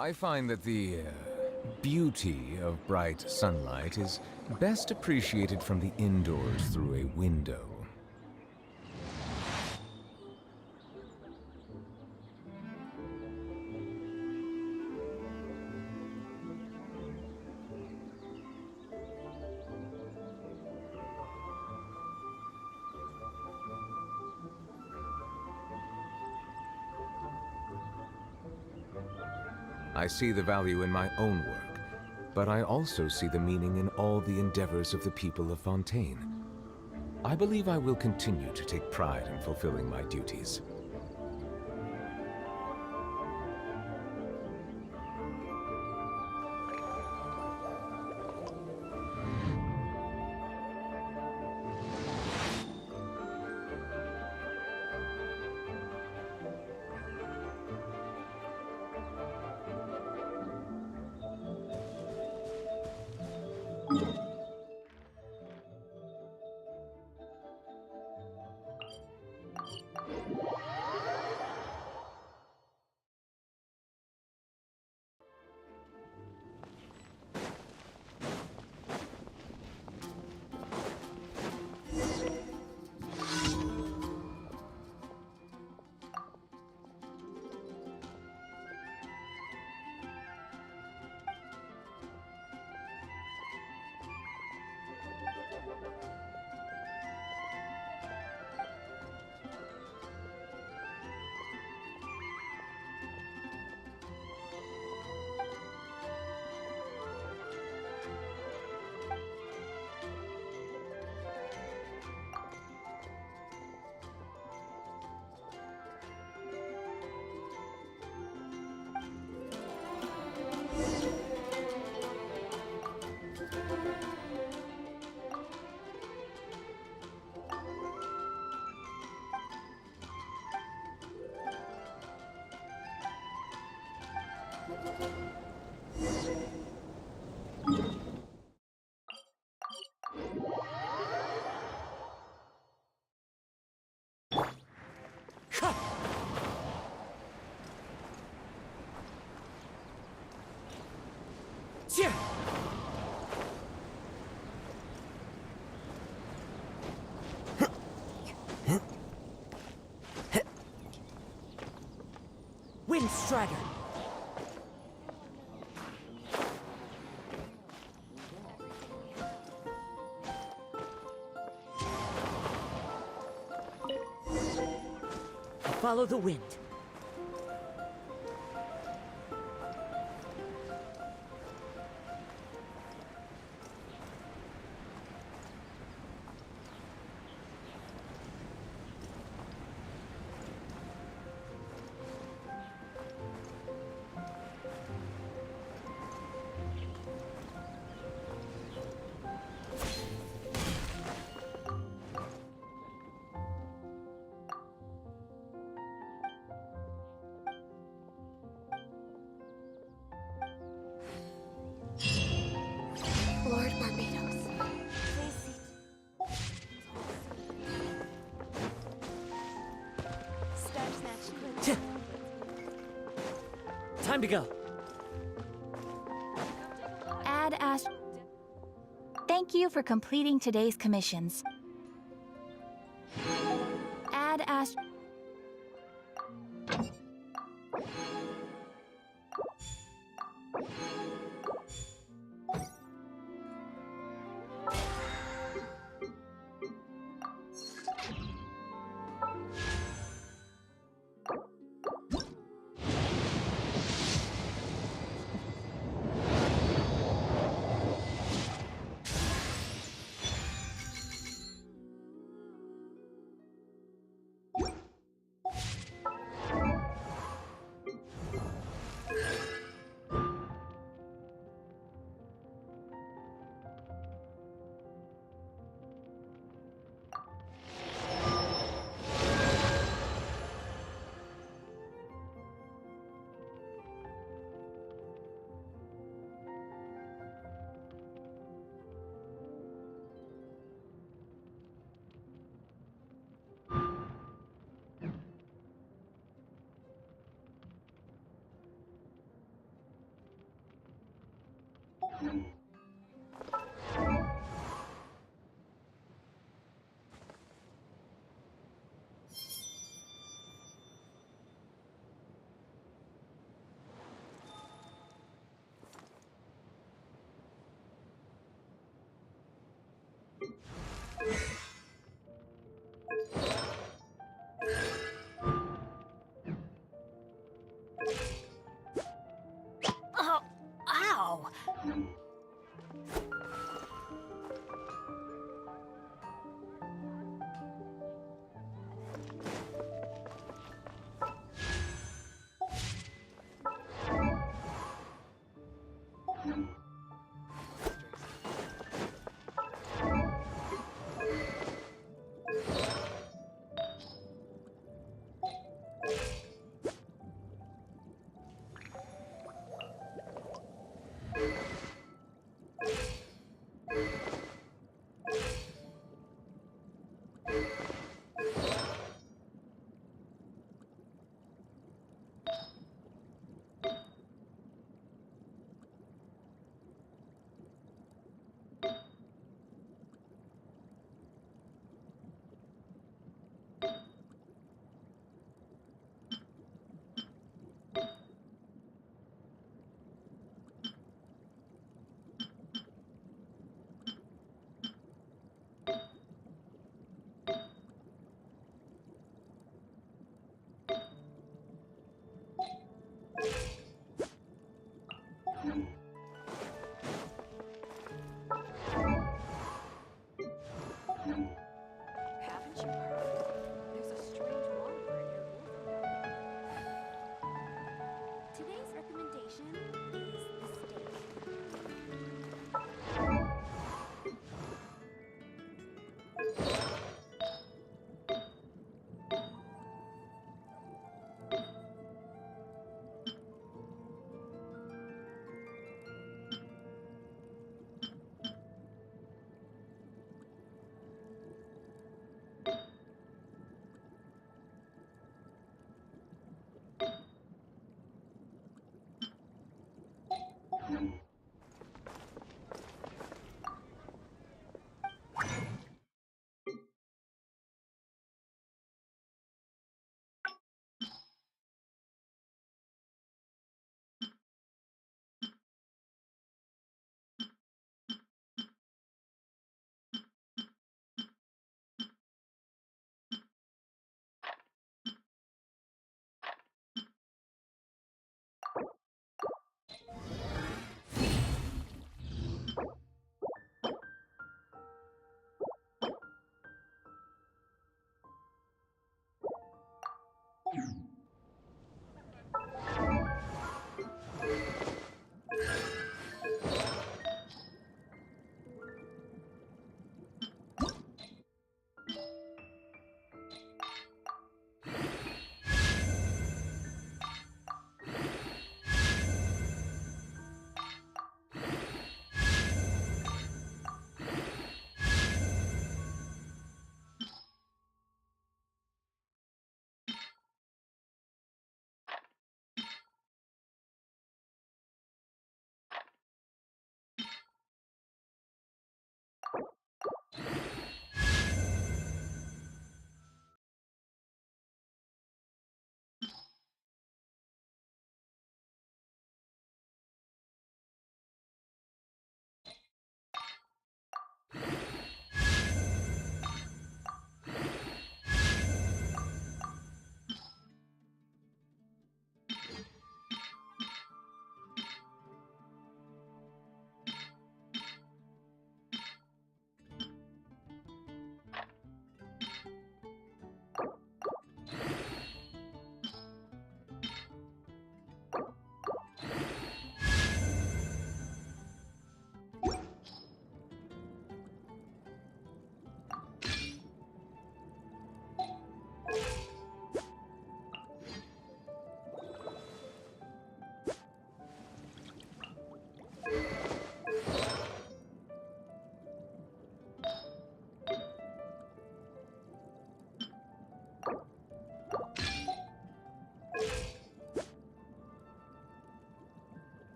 I find that the beauty of bright sunlight is best appreciated from the indoors through a window. I see the value in my own work, but I also see the meaning in all the endeavors of the people of Fontaine. I believe I will continue to take pride in fulfilling my duties. Wind Strider! Follow the wind. Lord Barbados. Please Star Snatch. Time to go. Add Ash. Thank you for completing today's commissions. Add Ash. Oh, ow!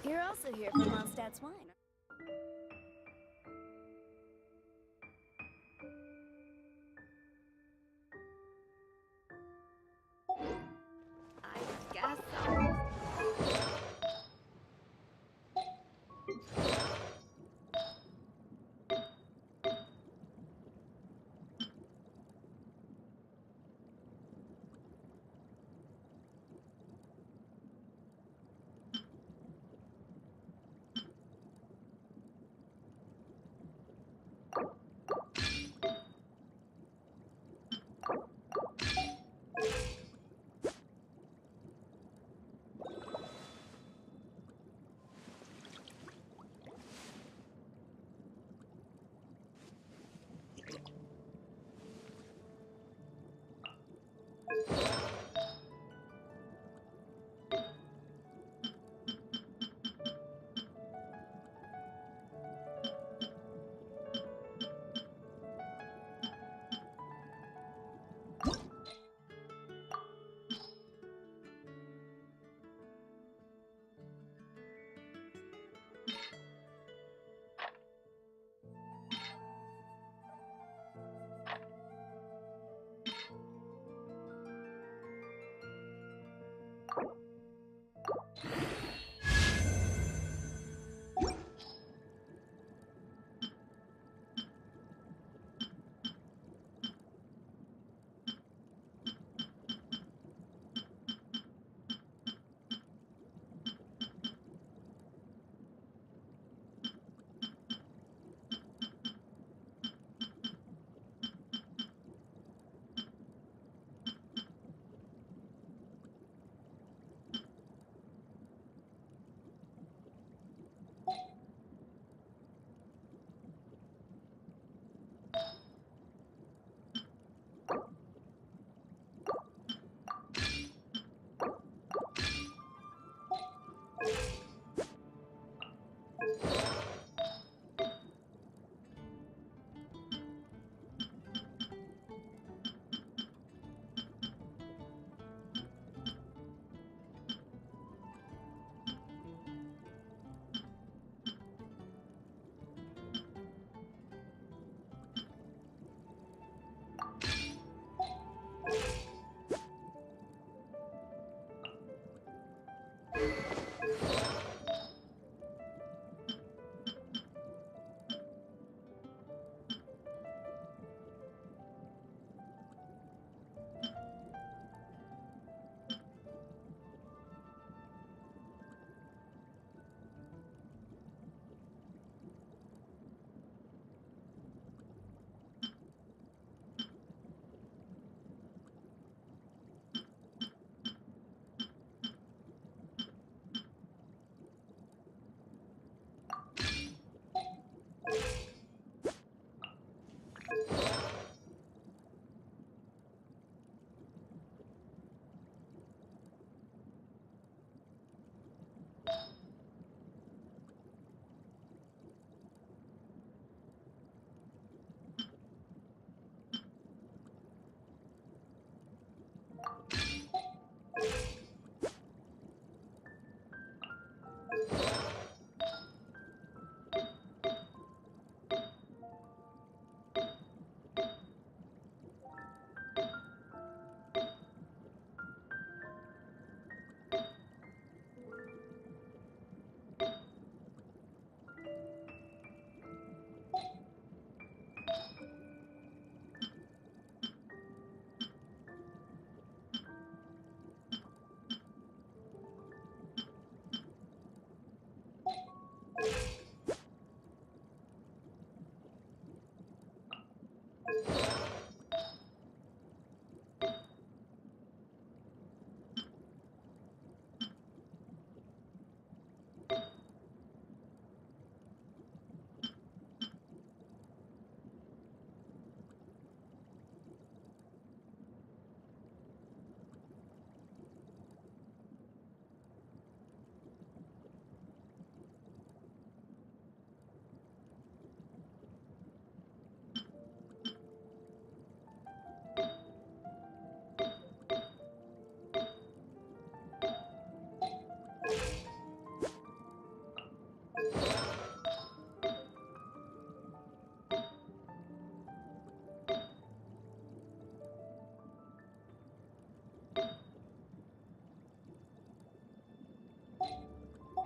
You're also here for Mondstadt's wine. I guess so.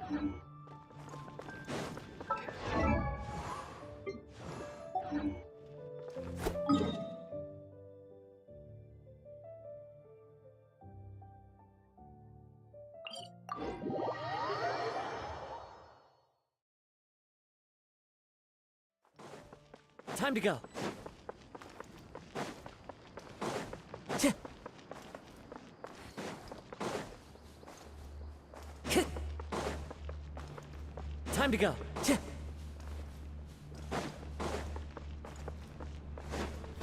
Time to go. Time to go.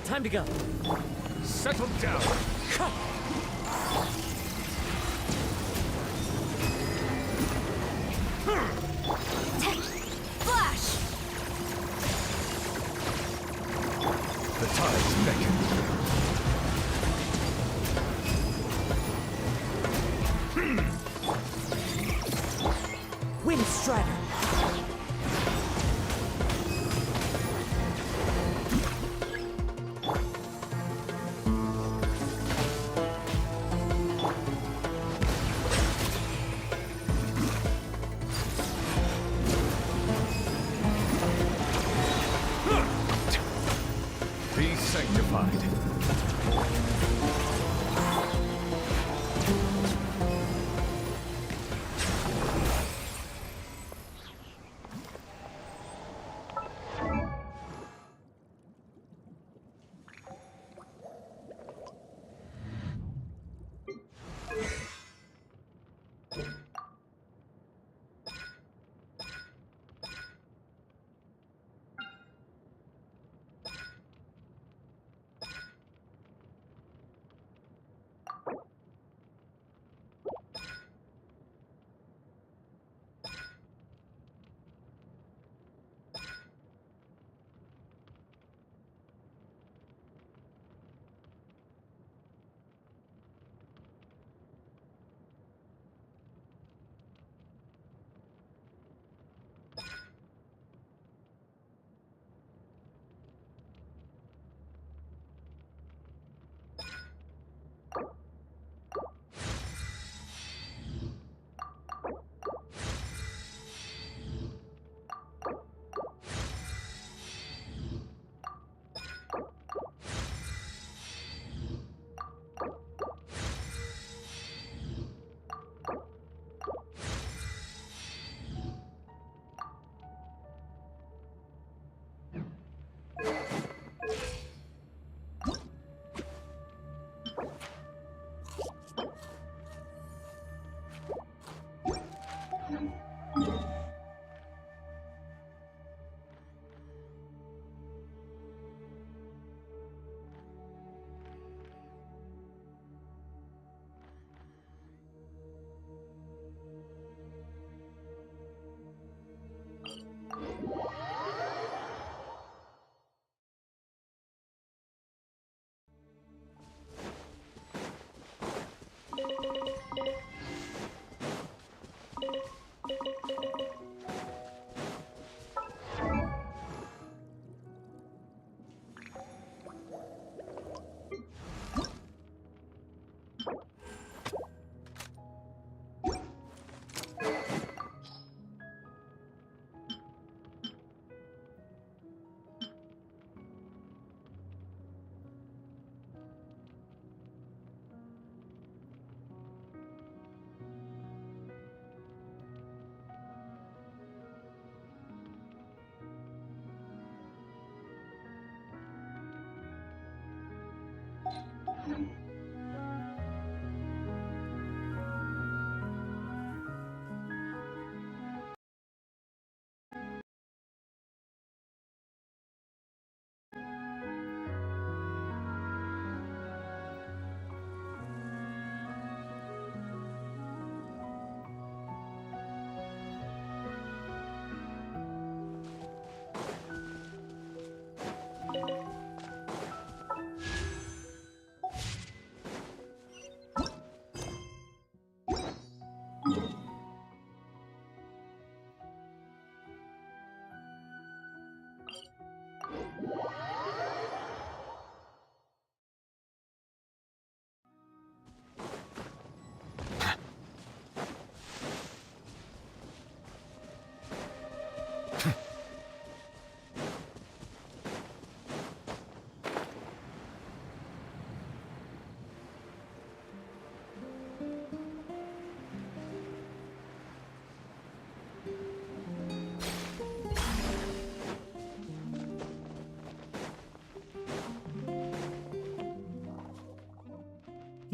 Time to go. Settle down! Flash! The tides beckon. Wind Strider. Be sanctified.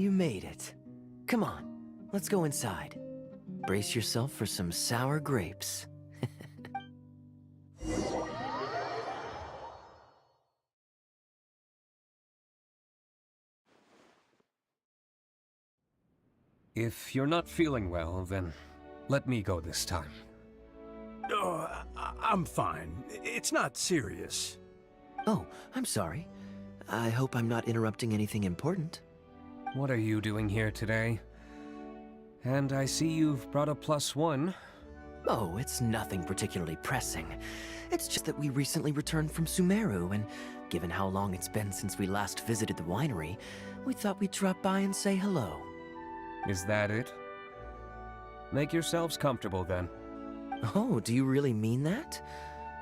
You made it. Come on, let's go inside. Brace yourself for some sour grapes. If you're not feeling well, then let me go this time. Oh, I'm fine. It's not serious. Oh, I'm sorry. I hope I'm not interrupting anything important. What are you doing here today? And I see you've brought a +1. Oh, it's nothing particularly pressing. It's just that we recently returned from Sumeru, and given how long it's been since we last visited the winery, we thought we'd drop by and say hello. Is that it? Make yourselves comfortable then. Oh, do you really mean that?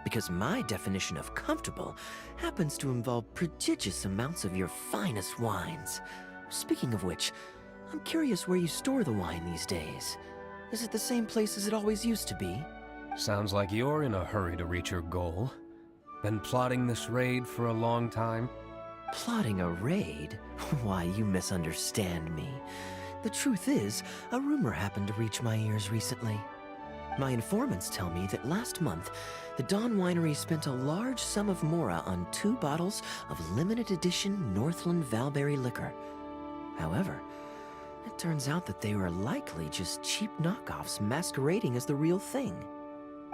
Because my definition of comfortable happens to involve prodigious amounts of your finest wines. Speaking of which, I'm curious where you store the wine these days. Is it the same place as it always used to be? Sounds like you're in a hurry to reach your goal. Been plotting this raid for a long time? Plotting a raid? Why, you misunderstand me. The truth is, a rumor happened to reach my ears recently. My informants tell me that last month, the Dawn Winery spent a large sum of mora on 2 bottles of limited edition Northland Valberry liquor. However, it turns out that they were likely just cheap knockoffs masquerading as the real thing.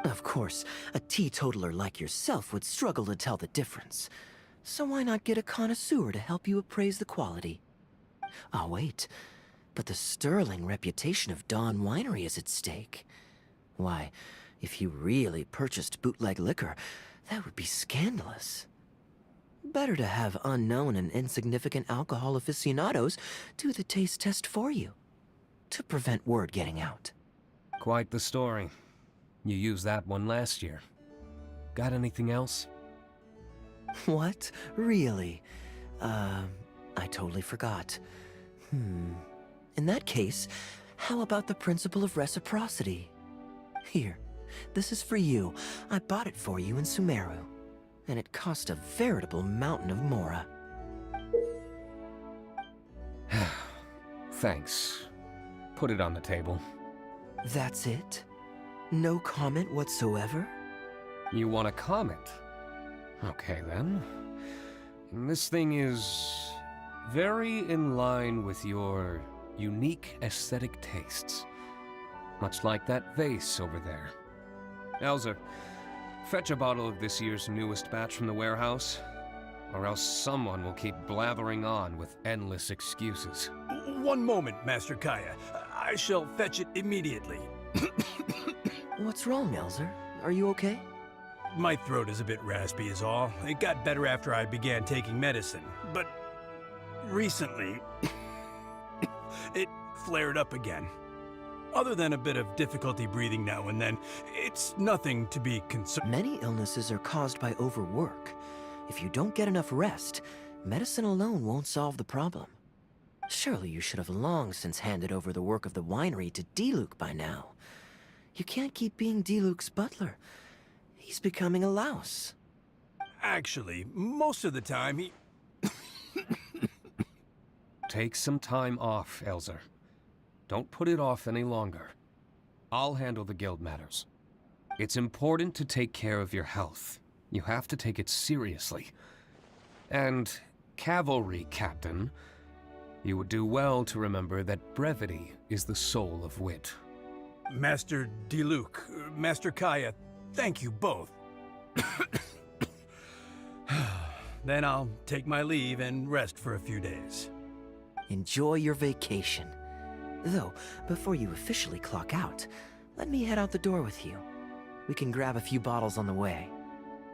Of course, a teetotaler like yourself would struggle to tell the difference. So why not get a connoisseur to help you appraise the quality? Oh, wait. But the sterling reputation of Dawn Winery is at stake. Why, if you really purchased bootleg liquor, that would be scandalous. Better to have unknown and insignificant alcohol aficionados do the taste test for you, to prevent word getting out. Quite the story. You used that one last year. Got anything else? What? Really? I totally forgot. In that case, how about the principle of reciprocity? Here, this is for you. I bought it for you in Sumeru, and it cost a veritable mountain of mora. Thanks. Put it on the table. That's it? No comment whatsoever? You want a comment? Okay then. This thing is very in line with your unique aesthetic tastes. Much like that vase over there. Elzer, fetch a bottle of this year's newest batch from the warehouse, or else someone will keep blathering on with endless excuses. One moment, Master Kaya. I shall fetch it immediately. What's wrong, Elzer? Are you okay? My throat is a bit raspy is all. It got better after I began taking medicine, but recently it flared up again. Other than a bit of difficulty breathing now and then, it's nothing to be concerned. Many illnesses are caused by overwork. If you don't get enough rest, medicine alone won't solve the problem. Surely you should have long since handed over the work of the winery to Diluc by now. You can't keep being Diluc's butler. He's becoming a louse. Actually, most of the time he... Take some time off, Elzer. Don't put it off any longer. I'll handle the guild matters. It's important to take care of your health. You have to take it seriously. And, cavalry captain, you would do well to remember that brevity is the soul of wit. Master Diluc, Master Kaya, thank you both. Then I'll take my leave and rest for a few days. Enjoy your vacation. Though, before you officially clock out, let me head out the door with you. We can grab a few bottles on the way.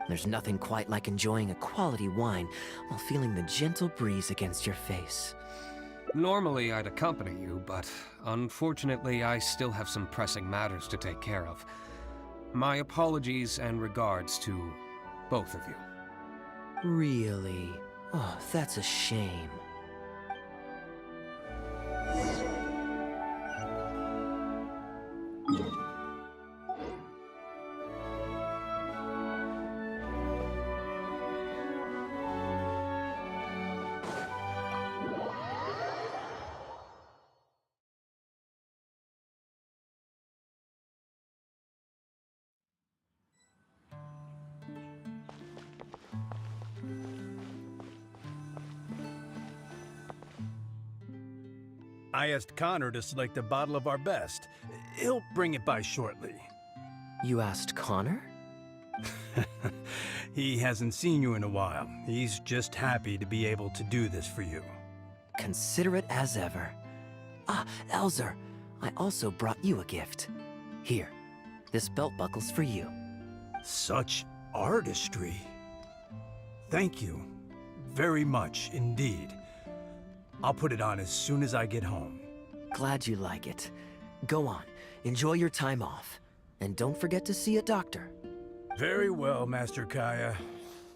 There's nothing quite like enjoying a quality wine while feeling the gentle breeze against your face. Normally I'd accompany you, but unfortunately I still have some pressing matters to take care of. My apologies and regards to both of you. Really? Oh, that's a shame. I asked Connor to select a bottle of our best. He'll bring it by shortly. You asked Connor? He hasn't seen you in a while. He's just happy to be able to do this for you. Considerate as ever. Ah, Elzer, I also brought you a gift. Here, this belt buckle's for you. Such artistry. Thank you very much indeed. I'll put it on as soon as I get home. Glad you like it. Go on, enjoy your time off. And don't forget to see a doctor. Very well, Master Kaya.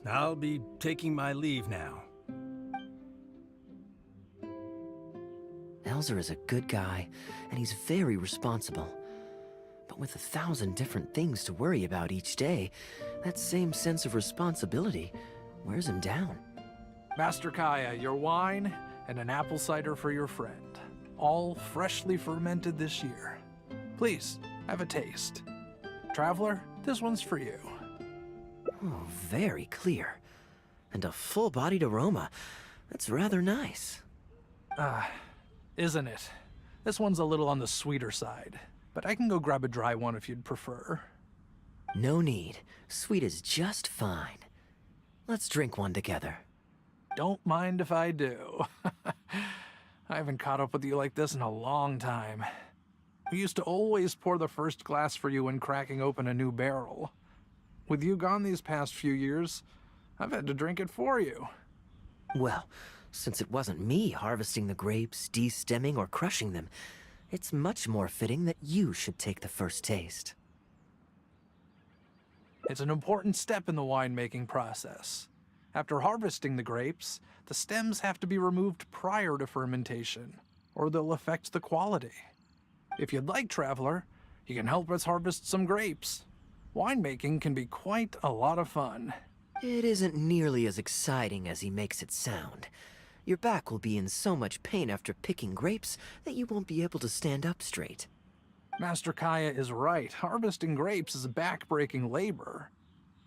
I'll be taking my leave now. Elzer is a good guy, and he's very responsible. But with 1,000 different things to worry about each day, that same sense of responsibility wears him down. Master Kaya, your wine and an apple cider for your friend. All freshly fermented this year. Please, have a taste. Traveler, this one's for you. Oh, very clear. And a full-bodied aroma. That's rather nice. Isn't it? This one's a little on the sweeter side, but I can go grab a dry one if you'd prefer. No need. Sweet is just fine. Let's drink one together. Don't mind if I do. I haven't caught up with you like this in a long time. We used to always pour the first glass for you when cracking open a new barrel. With you gone these past few years, I've had to drink it for you. Well, since it wasn't me harvesting the grapes, de-stemming, or crushing them, it's much more fitting that you should take the first taste. It's an important step in the winemaking process. After harvesting the grapes, the stems have to be removed prior to fermentation, or they'll affect the quality. If you'd like, Traveler, you can help us harvest some grapes. Winemaking can be quite a lot of fun. It isn't nearly as exciting as he makes it sound. Your back will be in so much pain after picking grapes that you won't be able to stand up straight. Master Kaya is right. Harvesting grapes is a back-breaking labor.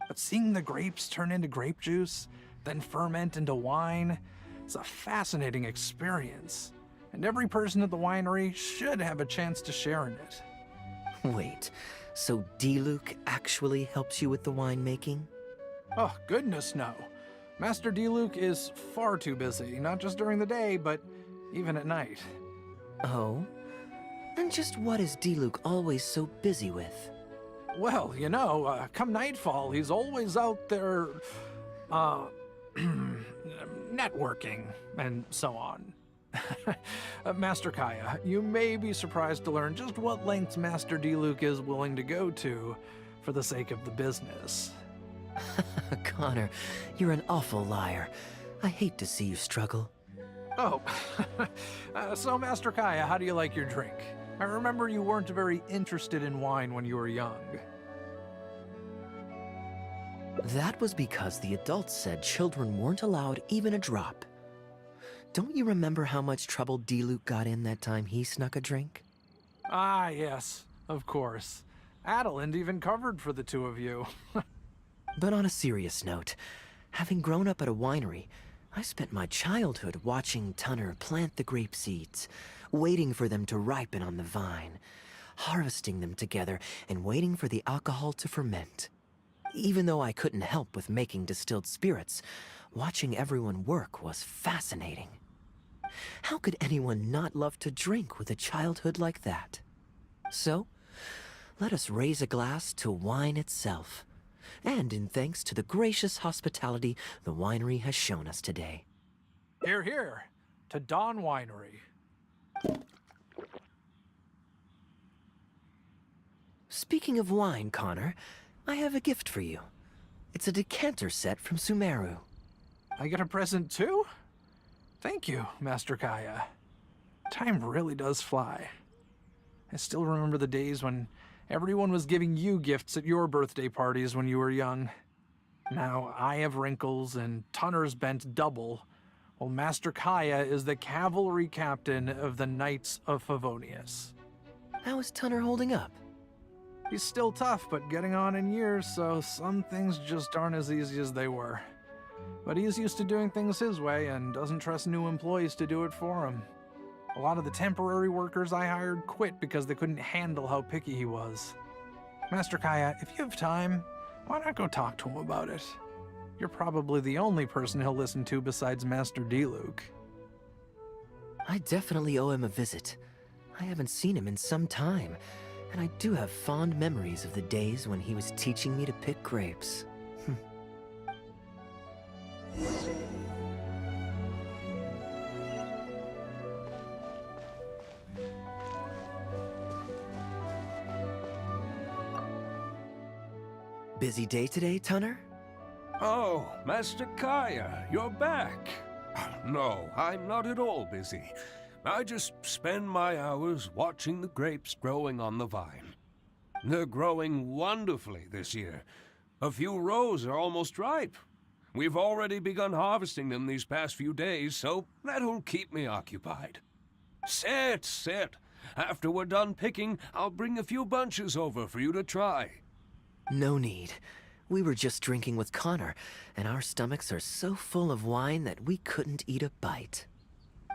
But seeing the grapes turn into grape juice, then ferment into wine, it's a fascinating experience. And every person at the winery should have a chance to share in it. Wait, so D-Luke actually helps you with the winemaking? Oh, goodness no. Master D-Luke is far too busy, not just during the day, but even at night. Oh? And just what is D-Luke always so busy with? Well, you know, come nightfall, he's always out there, networking and so on. Master Kaya, you may be surprised to learn just what lengths Master D-Luke is willing to go to for the sake of the business. Connor, you're an awful liar. I hate to see you struggle. Oh, so Master Kaya, how do you like your drink? I remember you weren't very interested in wine when you were young. That was because the adults said children weren't allowed even a drop. Don't you remember how much trouble D-Luke got in that time he snuck a drink? Ah, yes, of course. Adeline even covered for the two of you. But on a serious note, having grown up at a winery, I spent my childhood watching Tunner plant the grape seeds, waiting for them to ripen on the vine, harvesting them together, and waiting for the alcohol to ferment. Even though I couldn't help with making distilled spirits, watching everyone work was fascinating. How could anyone not love to drink with a childhood like that? So, let us raise a glass to wine itself, and in thanks to the gracious hospitality the winery has shown us today. Hear, hear, to Dawn Winery. Speaking of wine, Connor, I have a gift for you. It's a decanter set from Sumeru. I get a present too? Thank you, Master Kaya. Time really does fly. I still remember the days when everyone was giving you gifts at your birthday parties when you were young. Now I have wrinkles and Tunner's bent double, while Master Kaya is the cavalry captain of the Knights of Favonius. How is Tunner holding up? He's still tough, but getting on in years, so some things just aren't as easy as they were. But he's used to doing things his way and doesn't trust new employees to do it for him. A lot of the temporary workers I hired quit because they couldn't handle how picky he was. Master Kaya, if you have time, why not go talk to him about it? You're probably the only person he'll listen to besides Master D-Luke. I definitely owe him a visit. I haven't seen him in some time, and I do have fond memories of the days when he was teaching me to pick grapes. Busy day today, Tunner? Oh, Master Kaya, you're back. No, I'm not at all busy. I just spend my hours watching the grapes growing on the vine. They're growing wonderfully this year. A few rows are almost ripe. We've already begun harvesting them these past few days, so that'll keep me occupied. Sit. After we're done picking, I'll bring a few bunches over for you to try. No need. We were just drinking with Connor, and our stomachs are so full of wine that we couldn't eat a bite.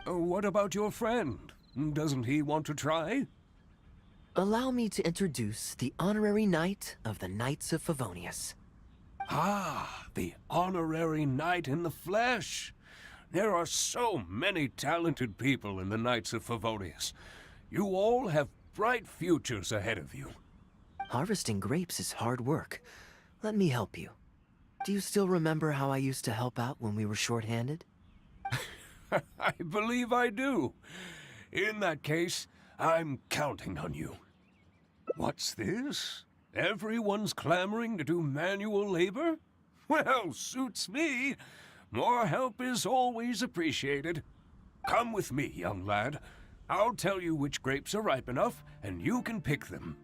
What about your friend? Doesn't he want to try? Allow me to introduce the honorary knight of the Knights of Favonius. Ah, the honorary knight in the flesh. There are so many talented people in the Knights of Favonius. You all have bright futures ahead of you. Harvesting grapes is hard work. Let me help you. Do you still remember how I used to help out when we were short-handed? I believe I do. In that case, I'm counting on you. What's this? Everyone's clamoring to do manual labor? Well, suits me. More help is always appreciated. Come with me, young lad. I'll tell you which grapes are ripe enough, and you can pick them.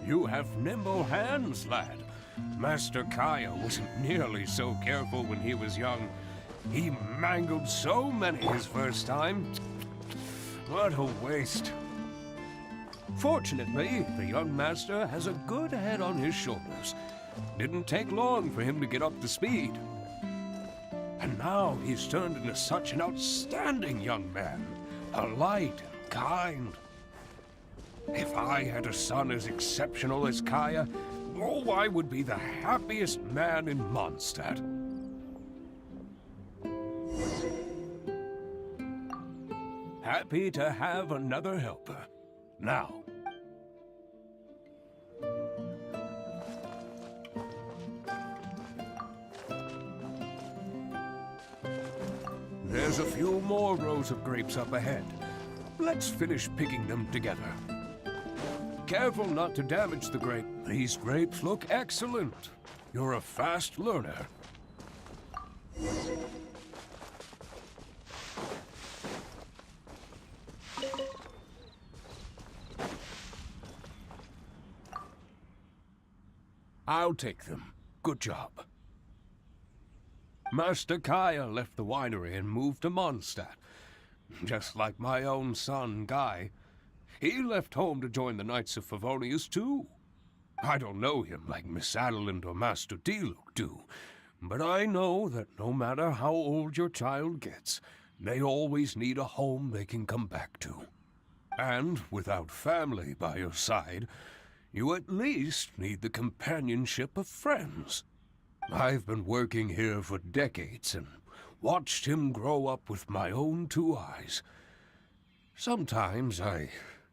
You have nimble hands, lad. Master Kaya wasn't nearly so careful when he was young. He mangled so many his first time. What a waste. Fortunately, the young master has a good head on his shoulders. Didn't take long for him to get up to speed. And now he's turned into such an outstanding young man. Polite and kind. If I had a son as exceptional as Kaya, oh, I would be the happiest man in Mondstadt. Happy to have another helper. Now. There's a few more rows of grapes up ahead. Let's finish picking them together. Careful not to damage the grape. These grapes look excellent. You're a fast learner. I'll take them. Good job. Master Kaya left the winery and moved to Mondstadt. Just like my own son, Guy. He left home to join the Knights of Favonius, too. I don't know him like Miss Adeline or Master D-Luke do, but I know that no matter how old your child gets, they always need a home they can come back to. And without family by your side, you at least need the companionship of friends. I've been working here for decades and watched him grow up with my own two eyes. Sometimes I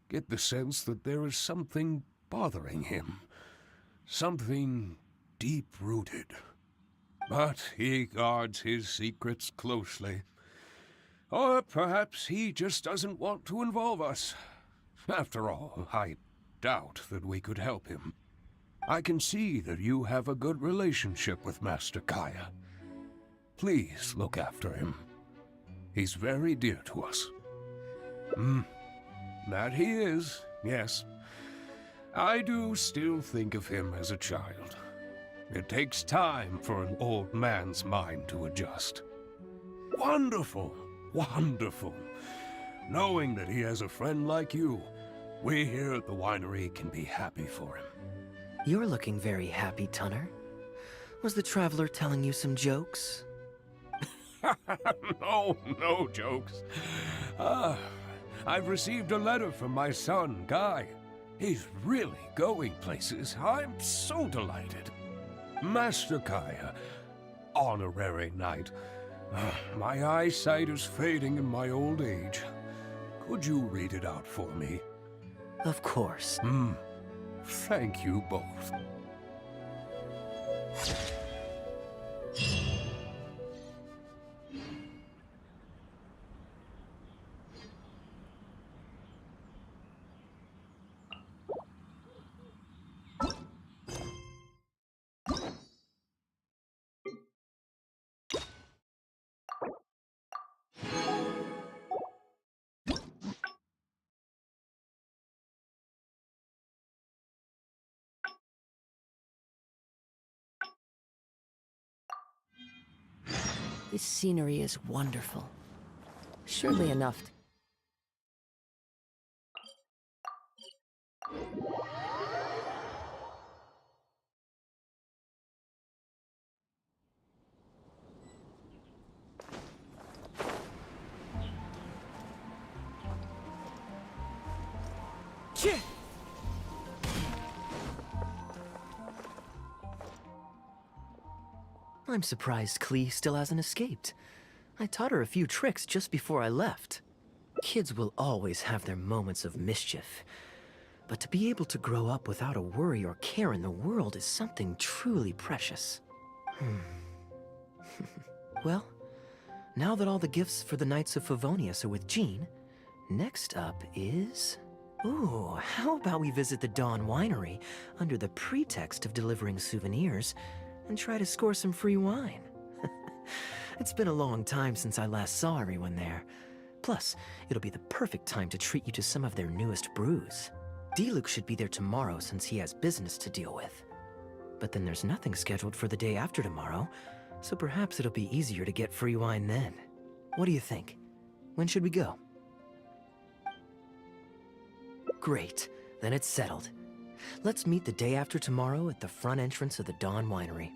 get the sense that there is something bothering him. Something deep-rooted. But he guards his secrets closely. Or perhaps he just doesn't want to involve us. After all, I doubt that we could help him. I can see that you have a good relationship with Master Kaya. Please look after him. He's very dear to us. That he is, yes. I do still think of him as a child. It takes time for an old man's mind to adjust. Wonderful, wonderful. Knowing that he has a friend like you, We here at the winery can be happy for him. You're looking very happy, Tunner. Was the traveler telling you some jokes? No, no jokes. I've received a letter from my son, Guy. He's really going places. I'm so delighted. Master Kaya, honorary knight. My eyesight is fading in my old age. Could you read it out for me? Of course. Thank you both. This scenery is wonderful. Surely enough. I'm surprised Klee still hasn't escaped. I taught her a few tricks just before I left. Kids will always have their moments of mischief. But to be able to grow up without a worry or care in the world is something truly precious. Well, now that all the gifts for the Knights of Favonius are with Jean, next up is... Ooh, how about we visit the Dawn Winery under the pretext of delivering souvenirs and try to score some free wine? It's been a long time since I last saw everyone there. Plus, it'll be the perfect time to treat you to some of their newest brews. Diluc should be there tomorrow since he has business to deal with. But then there's nothing scheduled for the day after tomorrow, so perhaps it'll be easier to get free wine then. What do you think? When should we go? Great, then it's settled. Let's meet the day after tomorrow at the front entrance of the Dawn Winery.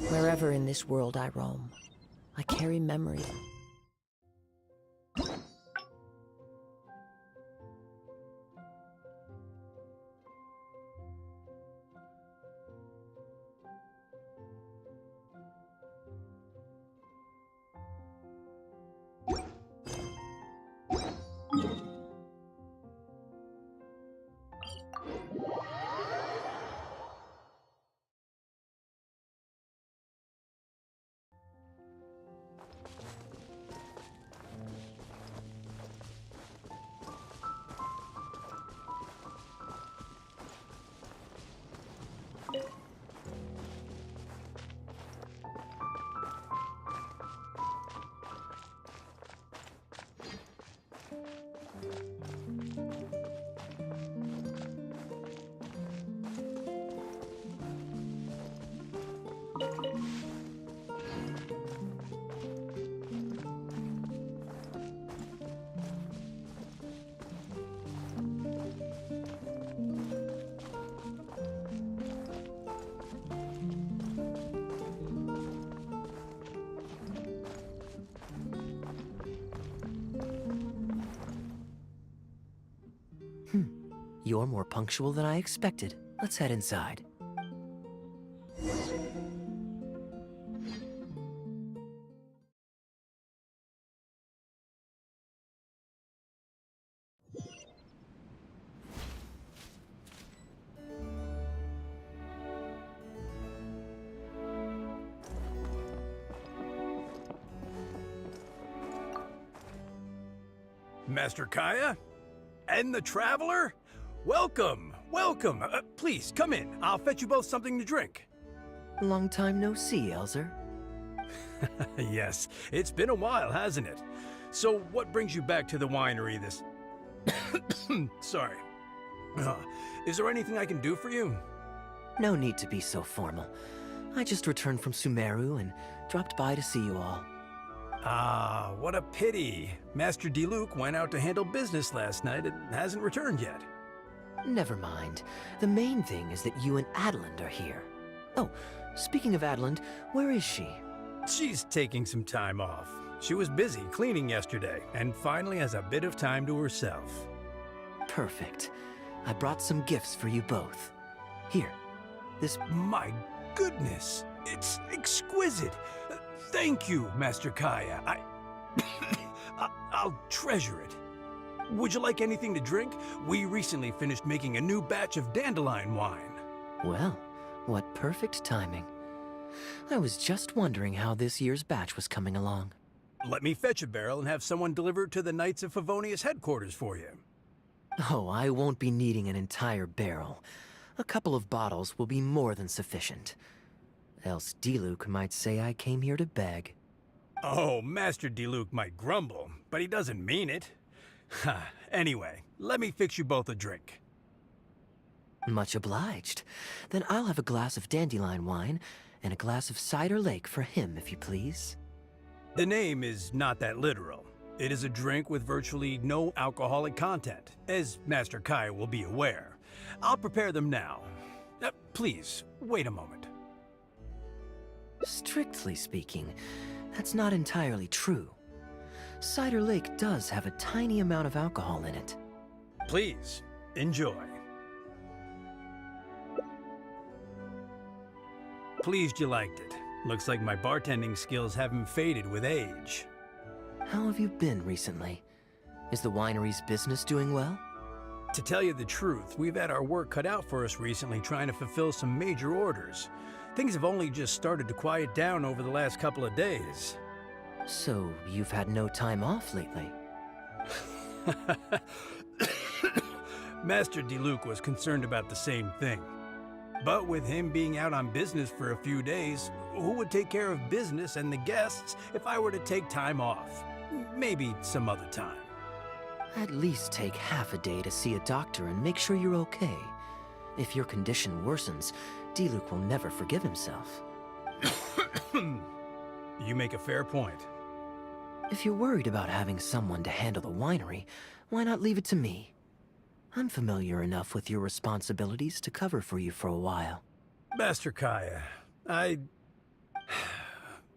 Wherever in this world I roam, I carry memories. You're more punctual than I expected. Let's head inside. Master Kaya? And the Traveler? Welcome, welcome. Please, come in. I'll fetch you both something to drink. Long time no see, Elzer. Yes, it's been a while, hasn't it? So what brings you back to the winery this... Sorry. Is there anything I can do for you? No need to be so formal. I just returned from Sumeru and dropped by to see you all. Ah, what a pity. Master Diluc went out to handle business last night and hasn't returned yet. Never mind. The main thing is that you and Adeland are here. Oh, speaking of Adeland, where is she? She's taking some time off. She was busy cleaning yesterday and finally has a bit of time to herself. Perfect. I brought some gifts for you both. Here, this... My goodness, it's exquisite. Thank you, Master Kaya. I'll treasure it. Would you like anything to drink? We recently finished making a new batch of dandelion wine. Well, what perfect timing. I was just wondering how this year's batch was coming along. Let me fetch a barrel and have someone deliver it to the Knights of Favonius headquarters for you. Oh, I won't be needing an entire barrel. A couple of bottles will be more than sufficient. Else Diluc might say I came here to beg. Oh, Master Diluc might grumble, but he doesn't mean it. Anyway, let me fix you both a drink. Much obliged. Then I'll have a glass of dandelion wine and a glass of cider lake for him, if you please. The name is not that literal. It is a drink with virtually no alcoholic content, as Master Kai will be aware. I'll prepare them now. Please, wait a moment. Strictly speaking, that's not entirely true. Cider Lake does have a tiny amount of alcohol in it. Please, enjoy. Pleased you liked it. Looks like my bartending skills haven't faded with age. How have you been recently? Is the winery's business doing well? To tell you the truth, we've had our work cut out for us recently trying to fulfill some major orders. Things have only just started to quiet down over the last couple of days. So, you've had no time off lately? Master Diluc was concerned about the same thing. But with him being out on business for a few days, who would take care of business and the guests if I were to take time off? Maybe some other time. At least take half a day to see a doctor and make sure you're okay. If your condition worsens, Diluc will never forgive himself. You make a fair point. If you're worried about having someone to handle the winery, why not leave it to me? I'm familiar enough with your responsibilities to cover for you for a while. Master Kaya,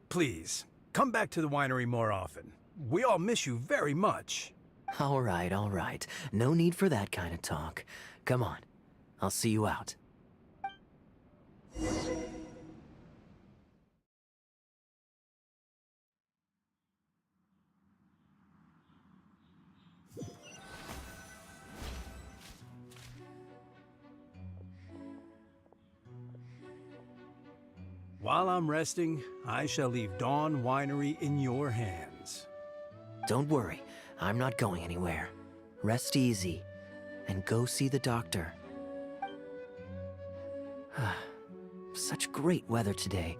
Please, come back to the winery more often. We all miss you very much. All right. No need for that kind of talk. Come on, I'll see you out. While I'm resting, I shall leave Dawn Winery in your hands. Don't worry, I'm not going anywhere. Rest easy, and go see the doctor. Such great weather today.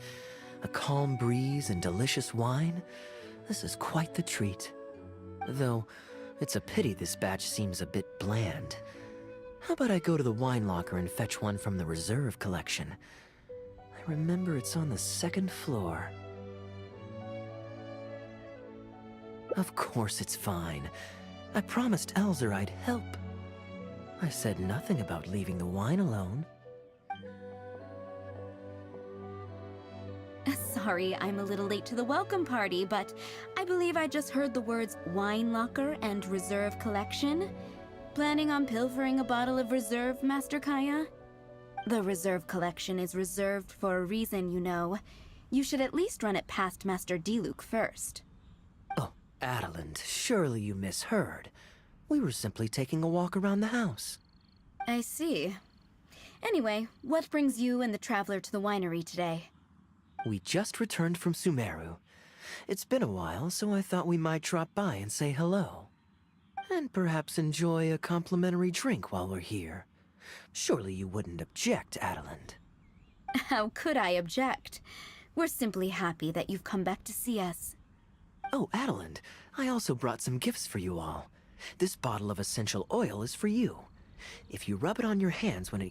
A calm breeze and delicious wine. This is quite the treat. Though, it's a pity this batch seems a bit bland. How about I go to the wine locker and fetch one from the reserve collection? I remember it's on the second floor. Of course it's fine. I promised Elzer I'd help. I said nothing about leaving the wine alone. Sorry, I'm a little late to the welcome party, but I believe I just heard the words wine locker and reserve collection. Planning on pilfering a bottle of reserve, Master Kaya? The reserve collection is reserved for a reason, you know. You should at least run it past Master Diluc first. Oh, Adeland, surely you misheard. We were simply taking a walk around the house. I see. Anyway, what brings you and the Traveler to the winery today? We just returned from Sumeru. It's been a while, so I thought we might drop by and say hello. And perhaps enjoy a complimentary drink while we're here. Surely you wouldn't object, Adeland. How could I object? We're simply happy that you've come back to see us. Oh, Adeland, I also brought some gifts for you all. This bottle of essential oil is for you. If you rub it on your hands when it gets